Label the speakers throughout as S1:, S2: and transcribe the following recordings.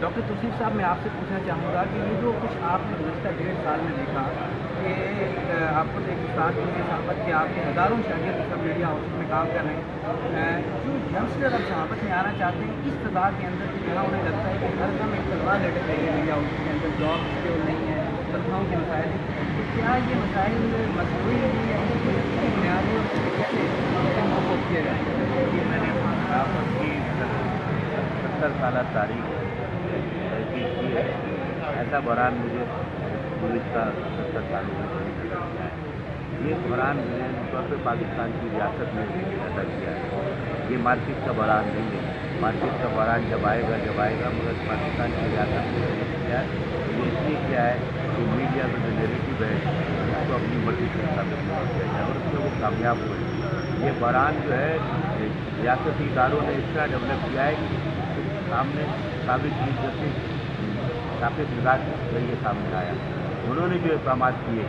S1: Doctor Tausif साहब, मैं आपसे पूछना चाहूँगा कि ये जो कुछ आपने गुज़श्ता 1.5 साल में देखा कि आपको तो एक साथ की सहाबत के आपके हज़ारों शागिर्द सब मीडिया हाउस में काम कर रहे हैं, जो यंगस्टर अब सहाबत में आना चाहते हैं इस तादाद के अंदर कि जहाँ उन्हें लगता है कि हर दम एक तलवार लटक रही है मीडिया हाउस के अंदर, जॉब स्किल नहीं है, तनख्वाहों के मसाइल हैं, तो क्या ये मसाइल मसनूई है या इसकी बुनियादी और कैसे इनको किया जाए?
S2: मैंने खिलाफत की 70 साल तारीख तहकीक की है। ऐसा बहरान मुझे गुज़श्ता 70 सालों में नहीं नजर आया है। ये बहरान मैंने तौर पर पाकिस्तान की रियासत में पैदा किया है। ये मार्केट का बहरान नहीं है। मार्केट का बहरान जब आएगा मगर पाकिस्तान की रियासत में नहीं किया है। ये इसलिए किया है कि मीडिया में जो नेगेटिव है उसको अपनी मर्जी से साबित किया जाए और उसमें वो कामयाब हुए। ये बहरान जो है रियासती इदारों ने इस तरह डेवलप किया है कि सामने साबित की जैसे साबित मिजाज ये सामने आया। उन्होंने जो इक़दाम किए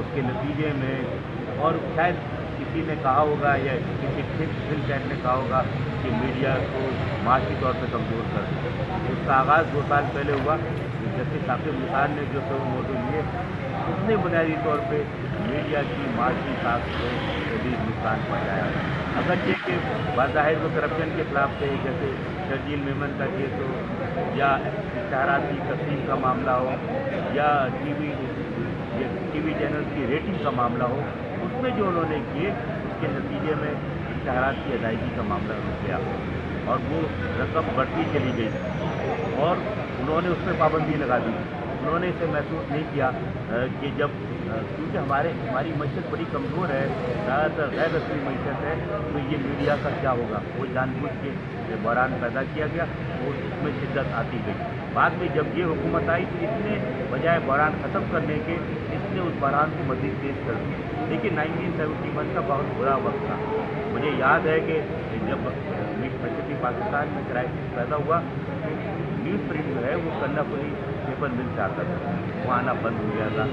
S2: उसके नतीजे में और शायद किसी ने कहा होगा या किसी फिल्म कैट ने कहा होगा कि मीडिया को माशी तौर पर कमज़ोर कर दे। उसका आगाज़ 2 साल पहले हुआ जैसे साबित मिजाज ने जो मोटो लिए उसने बुनियादी तौर पर मीडिया की माशी ताकत को शदीद नुकसान पहुँचाया। अगरचे कि बाज़ाहिर वो करप्शन के खिलाफ थे, जैसे शर्जील मेमन का केस हो या इश्तहारात की तकसीम का मामला हो या टीवी चैनल की रेटिंग का मामला हो, उसमें जो उन्होंने किए उसके नतीजे में इश्तहारात की अदायगी का मामला रुक गया और वो रकम बढ़ती चली गई और उन्होंने उस पर पाबंदी लगा दी। उन्होंने इसे महसूस नहीं किया कि जब क्योंकि हमारी मैशत बड़ी कमज़ोर है, ज़्यादातर गैर रस्मी मैशत है, तो ये मीडिया का क्या होगा। वो जानबूझ के बहरान पैदा किया गया और उसमें शिद्दत आती गई। बाद में जब ये हुकूमत आई तो इसने बजाय बहरान ख़त्म करने के इसने उस बहरान को मज़ीद तेज़ कर दी। लेकिन 1971 का बहुत बुरा वक्त था। मुझे याद है कि जब मशरक़ी पाकिस्तान में क्राइसिस पैदा हुआ तो न्यूज़ प्रिंट जो है वो कर्नाफुली पेपर मिल से आता था, वो आना बंद हो गया था,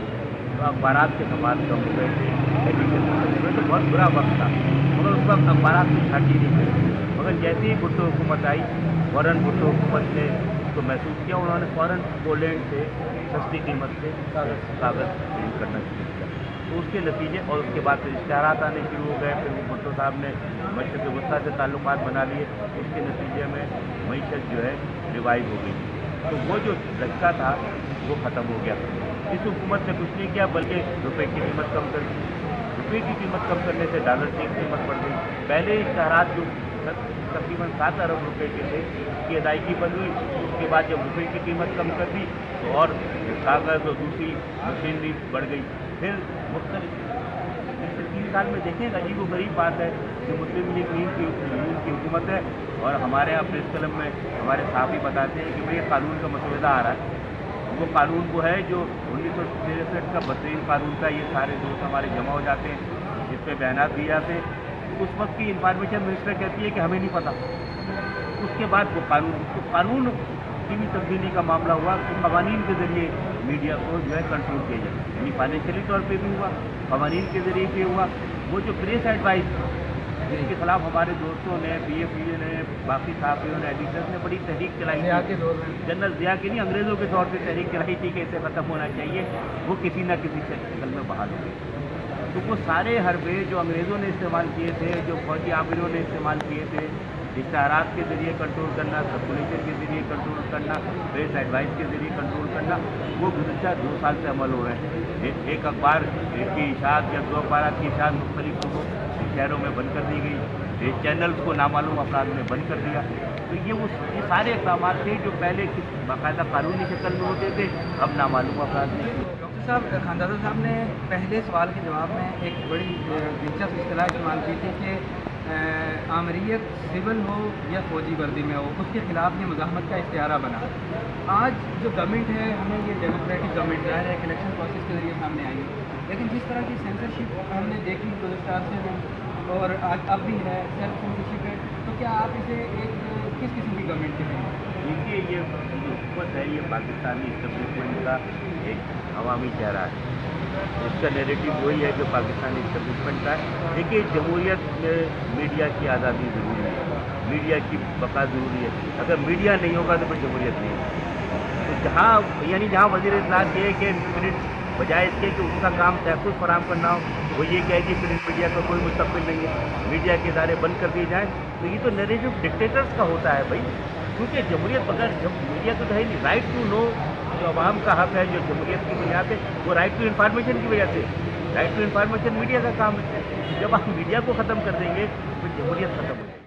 S2: तो अखबारात के सवाल कम हो गए थे, एजुकेशन तो बहुत बुरा वक्त था। मगर उस वक्त अखबारात की छाटी नहीं हुई। मगर जैसे ही भुट्टो हुकूमत आई, फ़ौरन भुट्टो हुकूमत ने उसको महसूस किया, उन्होंने फ़ौरन पोलैंड से सस्ती कीमत से कागज़ प्रिंट करना शुरू किया। तो उसके नतीजे और उसके बाद फिर इश्तहारात आने शुरू हो गए। फिर भुट्टो साहब ने मशरक़ वस्ता से ताल्लुकात बना लिए। उसके नतीजे में मईशत जो है रिवाइव हो गई। तो वो जो धक्का था वो ख़त्म हो गया। इस हुकूमत ने कुछ नहीं किया बल्कि रुपए की कीमत कम कर दी। रुपये की कीमत कम करने से डॉलर की कीमत बढ़ गई। पहले इश्तहारात जो तकरीबन 7 अरब रुपये के थे उसकी अदायगी बंद हुई। उसके बाद जब रुपये की कीमत कम कर दी तो और कागज़ और दूसरी मशीनरी बढ़ गई। फिर मुख्तलिफ 3 साल में देखें अजीब व गरीब बात है कि मुस्लिम लीग नीम की हुकूमत है और हमारे यहाँ प्रेस क्लब में हमारे साहब बताते हैं कि भाई कानून का मसौदा आ रहा है। वो कानून वो है जो 1963 का बदतरीन कानून था। ये सारे दोस्त हमारे जमा हो जाते हैं, जिस पर बयान दिए जाते हैं। उस वक्त की इंफॉर्मेशन मिनिस्टर कहती है कि हमें नहीं पता। उसके बाद वो कानून की भी तब्दीली का मामला हुआ कि क़वानीन के ज़रिए मीडिया को जो है कंट्रोल किया जाए, यानी फाइनेंशियली तौर पे भी हुआ, क़वानीन के ज़रिए भी हुआ। वो जो प्रेस एडवाइस जिसके खिलाफ हमारे दोस्तों ने, PFU ने, बाकी साथियों ने, एडिटर्स ने बड़ी तहरीक चलाई थी। जनरल ज़िया की नहीं, अंग्रेज़ों के तौर पर तहरीक चलाई थी कि इसे ख़त्म होना चाहिए, वो किसी न किसी शक्ल में बहाल हो गई। तो वो सारे हरबे जो अंग्रेज़ों ने इस्तेमाल किए थे, जो फौजी आमिरों ने इस्तेमाल किए थे, इश्तहारात के ज़रिए कंट्रोल करना, सर्कुलेशन के ज़रिए कंट्रोल करना, प्रेस एडवाइस के ज़रिए कंट्रोल करना, वो गुज़श्ता 2 साल से अमल हो रहे हैं। एक अखबार की इशाअत या 2 अखबारात की इशाअत मुख्तलिफ शहरों में बंद कर दी गई। चैनल्स को नामालूम अफराद ने बंद कर दिया। तो ये सारे इक़दाम थे जो पहले बाकायदा कानूनी शक्ल में होते थे, अब नामालूम अफराद ने।
S1: डॉक्टर साहब, खानदादा साहब ने पहले सवाल के जवाब में एक बड़ी दिलचस्प इस्तिलाह इस्तेमाल की थी कि आमरीत सिविल हो या फौजी वर्दी में हो, उसके खिलाफ ये मुज़ाहमत का इश्तिहारा बना। आज जो गवर्नमेंट है, हमें ये डेमोक्रेटिक गवर्नमेंट ज़ाहिर है इलेक्शन प्रोसेस के ज़रिए सामने आई है, लेकिन जिस तरह की सेंसरशिप हमने देखी गुज़श्ता से और आज अब भी है सेल्फ सेंसरशिप है, तो क्या आप इसे एक किस किस्म की गवर्नमेंट के हैं?
S2: देखिए, ये जो हुकूमत है ये पाकिस्तानी इस्टेब्लिशमेंट का एक अवामी चेहरा है। इसका नैरेटिव वही है जो पाकिस्तानी इस्टेब्लिशमेंट का है। देखिए, जमहूरियत में मीडिया की आज़ादी ज़रूरी है, मीडिया की बका ज़रूरी है। अगर मीडिया नहीं होगा तो फिर जमहूरियत नहीं है। तो जहाँ वज़ीर इत्तलात ये है कि प्रिंट बजाय इसके कि उसका काम तहफ़्फ़ुज़ फराहम करना हो, वो ये कहे कि प्रिंट मीडिया का कोई मुस्तक़बिल नहीं है, मीडिया के इदारे बंद कर दिए जाएँ, तो ये तो नैरेटिव डिक्टेटर्स का होता है भाई। क्योंकि जमहूरियत बगैर जब मीडिया को तो है नहीं, राइट टू नो जो अवाम का हक़ है, जो जमहूरियत की बुनियाद है, वो राइट टू इन्फॉर्मेशन की वजह से, राइट टू इन्फॉर्मेशन मीडिया का काम है। जब आप मीडिया को ख़त्म कर देंगे तो जमहूरियत ख़त्म हो जाएगी।